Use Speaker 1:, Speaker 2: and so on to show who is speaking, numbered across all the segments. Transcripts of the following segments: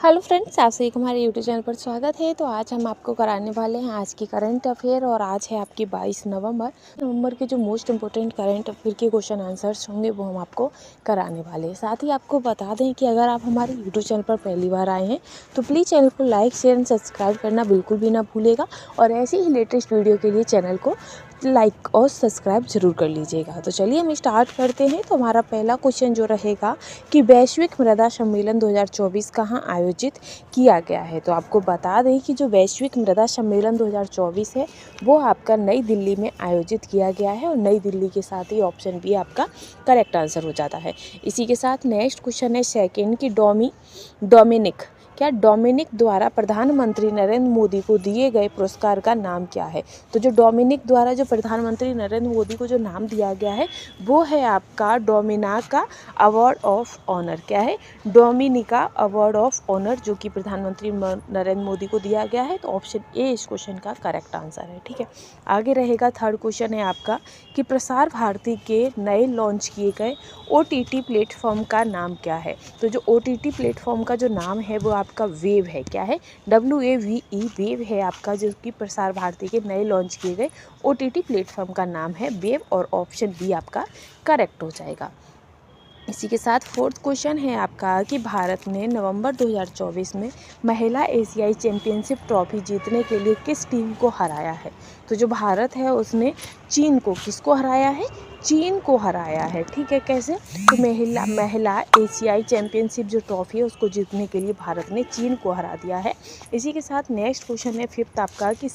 Speaker 1: Hello friends, आप सभी को हमारे यूट्यूब चैनल पर स्वागत है। तो आज हम आपको कराने वाले हैं आज की करंट अफेयर और आज है आपकी 22 नवंबर के जो मोस्ट इंपोर्टेंट करंट अफेयर के क्वेश्चन आंसर्स होंगे वो हम आपको कराने वाले हैं। साथ ही आपको बता दें कि अगर आप हमारे यूट्यूब चैनल पर पहली बार आए हैं तो प्लीज़ चैनल को लाइक शेयर एंड सब्सक्राइब करना बिल्कुल भी ना भूलेगा और ऐसी ही लेटेस्ट वीडियो के लिए चैनल को लाइक और सब्सक्राइब जरूर कर लीजिएगा। तो चलिए हम स्टार्ट करते हैं। तो हमारा पहला क्वेश्चन जो रहेगा कि वैश्विक मृदा सम्मेलन 2024 कहाँ आयोजित किया गया है। तो आपको बता दें कि जो वैश्विक मृदा सम्मेलन 2024 है वो आपका नई दिल्ली में आयोजित किया गया है और नई दिल्ली के साथ ही ऑप्शन बी आपका करेक्ट आंसर हो जाता है। इसी के साथ नेक्स्ट क्वेश्चन है सेकेंड कि डोमिनिक द्वारा प्रधानमंत्री नरेंद्र मोदी को दिए गए पुरस्कार का नाम क्या है। तो जो डोमिनिक द्वारा जो प्रधानमंत्री नरेंद्र मोदी को जो नाम दिया गया है वो है आपका डोमिनिका अवार्ड ऑफ ऑनर। क्या है? डोमिनिका अवार्ड ऑफ ऑनर, जो कि प्रधानमंत्री नरेंद्र मोदी को दिया गया है। तो ऑप्शन ए इस क्वेश्चन का करेक्ट आंसर है। ठीक है, आगे रहेगा थर्ड क्वेश्चन है आपका कि प्रसार भारती के नए लॉन्च किए गए OTT प्लेटफॉर्म का नाम क्या है। तो जो OTT प्लेटफॉर्म का जो नाम है वो आपका वेव है। क्या है? WAVE वेव है आपका, जो कि प्रसार भारती के नए लॉन्च किए गए OTT प्लेटफॉर्म का नाम है वेव और ऑप्शन बी आपका करेक्ट हो जाएगा। इसी के साथ फोर्थ क्वेश्चन है आपका कि भारत ने नवंबर 2024 में महिला एशियाई चैंपियनशिप ट्रॉफी जीतने के लिए किस टीम को हराया है। तो जो भारत है उसने चीन को किसको हराया है? चीन को हराया है। ठीक है, कैसे? तो महिला एशियाई चैंपियनशिप जो ट्रॉफी है उसको जीतने के लिए भारत ने चीन को हरा दिया है। इसी के साथ नेक्स्ट क्वेश्चन है फिफ्थ आपका कि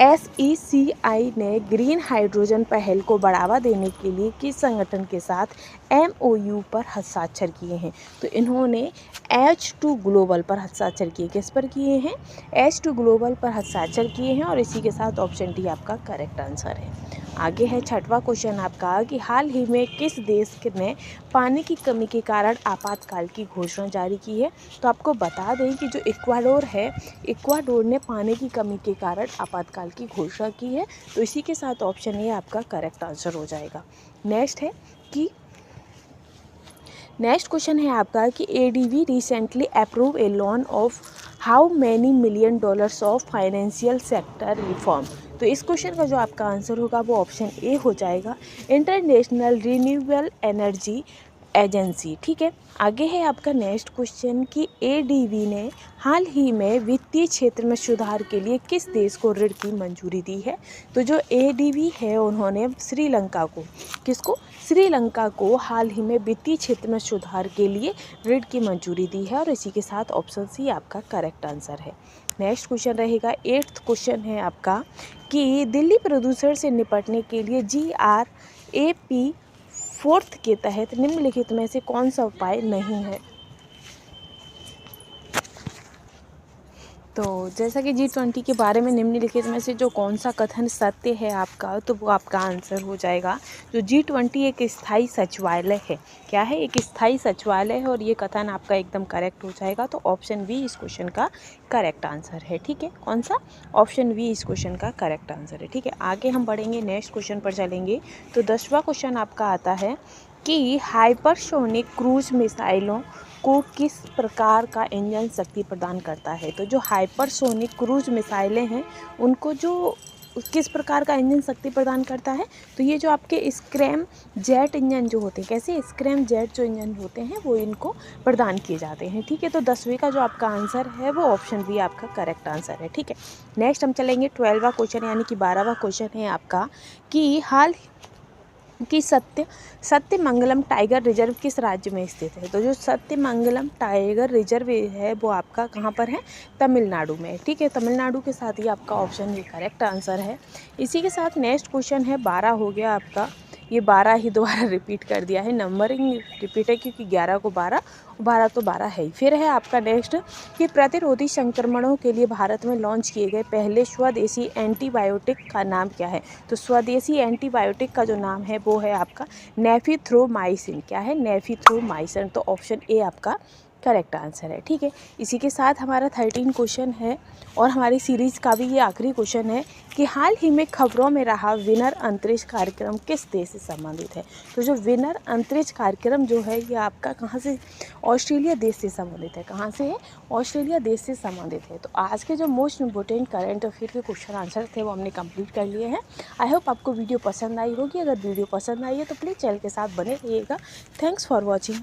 Speaker 1: SECI ने ग्रीन हाइड्रोजन पहल को बढ़ावा देने के लिए किस संगठन के साथ MOU पर हस्ताक्षर किए हैं। तो इन्होंने H2 ग्लोबल पर हस्ताक्षर किए। किस पर किए हैं? H2 ग्लोबल पर हस्ताक्षर किए हैं और इसी के साथ ऑप्शन डी आपका करेक्ट आंसर है। आगे है छठवां क्वेश्चन आपका कि हाल ही में किस देश ने पानी की कमी के कारण आपातकाल की घोषणा जारी की है। तो आपको बता दें कि जो इक्वाडोर है, इक्वाडोर ने पानी की कमी के कारण आपातकाल की घोषणा की है। तो इसी के साथ ऑप्शन ए आपका करेक्ट आंसर हो जाएगा। नेक्स्ट क्वेश्चन है आपका कि ADB recently approve A loan of how many $1 million of financial sector reform. तो इस क्वेश्चन का जो आपका आंसर होगा वो ऑप्शन ए हो जाएगा, इंटरनेशनल रिन्यूएबल एनर्जी एजेंसी। ठीक है, आगे है आपका नेक्स्ट क्वेश्चन कि ADB ने हाल ही में वित्तीय क्षेत्र में सुधार के लिए किस देश को ऋण की मंजूरी दी है। तो जो ADB है उन्होंने श्रीलंका को हाल ही में वित्तीय क्षेत्र में सुधार के लिए ऋण की मंजूरी दी है और इसी के साथ ऑप्शन सी आपका करेक्ट आंसर है। नेक्स्ट क्वेश्चन रहेगा एट्थ क्वेश्चन है आपका कि दिल्ली प्रदूषण से निपटने के लिए GRAP 4th के तहत निम्नलिखित में से कौन सा उपाय नहीं है। तो जैसा कि G20 के बारे में निम्नलिखित में से जो कौन सा कथन सत्य है आपका, तो वो आपका आंसर हो जाएगा जो G20 एक स्थायी सचिवालय है। क्या है? एक स्थायी सचिवालय है और ये कथन आपका एकदम करेक्ट हो जाएगा। तो ऑप्शन बी इस क्वेश्चन का करेक्ट आंसर है। ठीक है, कौन सा? ऑप्शन बी इस क्वेश्चन का करेक्ट आंसर है। ठीक है, आगे हम बढ़ेंगे, नेक्स्ट क्वेश्चन पर चलेंगे। तो 10वां क्वेश्चन आपका आता है कि हाइपरसोनिक क्रूज मिसाइलों को किस प्रकार का इंजन शक्ति प्रदान करता है। तो जो हाइपरसोनिक क्रूज मिसाइलें हैं उनको जो किस प्रकार का इंजन शक्ति प्रदान करता है। तो ये जो आपके स्क्रैम जेट इंजन जो होते हैं, कैसे स्क्रैम जेट जो इंजन होते हैं वो इनको प्रदान किए जाते हैं। ठीक है, तो 10वें का जो आपका आंसर है वो ऑप्शन बी आपका करेक्ट आंसर है। ठीक है, नेक्स्ट हम चलेंगे 12वां क्वेश्चन यानी कि 12वां क्वेश्चन है आपका कि हाल कि सत्यमंगलम टाइगर रिजर्व किस राज्य में स्थित है। तो जो सत्यमंगलम टाइगर रिजर्व है वो आपका कहाँ पर है? तमिलनाडु में। ठीक है, तमिलनाडु के साथ ही आपका ऑप्शन ये करेक्ट आंसर है। इसी के साथ नेक्स्ट क्वेश्चन है 12 हो गया आपका, ये 12 ही दोबारा रिपीट कर दिया है, नंबरिंग रिपीट है क्योंकि 11 को 12 तो 12 है ही। फिर है आपका नेक्स्ट कि प्रतिरोधी संक्रमणों के लिए भारत में लॉन्च किए गए पहले स्वदेशी एंटीबायोटिक का नाम क्या है। तो स्वदेशी एंटीबायोटिक का जो नाम है वो है आपका नेफिथ्रोमाइसिन। क्या है? नेफिथ्रोमाइसिन। तो ऑप्शन ए आपका करेक्ट आंसर है। ठीक है, इसी के साथ हमारा 13 क्वेश्चन है और हमारी सीरीज़ का भी ये आखिरी क्वेश्चन है कि हाल ही में खबरों में रहा विनर अंतरिक्ष कार्यक्रम किस देश से संबंधित है। तो जो विनर अंतरिक्ष कार्यक्रम जो है ये आपका कहाँ से, ऑस्ट्रेलिया देश से संबंधित है। कहाँ से है, ऑस्ट्रेलिया देश से संबंधित है। तो आज के जो मोस्ट इम्पोर्टेंट करंट अफेयर के क्वेश्चन आंसर थे वो हमने कंप्लीट कर लिए हैं। आई होप आपको वीडियो पसंद आई होगी। अगर वीडियो पसंद आई है तो प्लीज़ चैनल के साथ बने रहिएगा। Thanks for watching.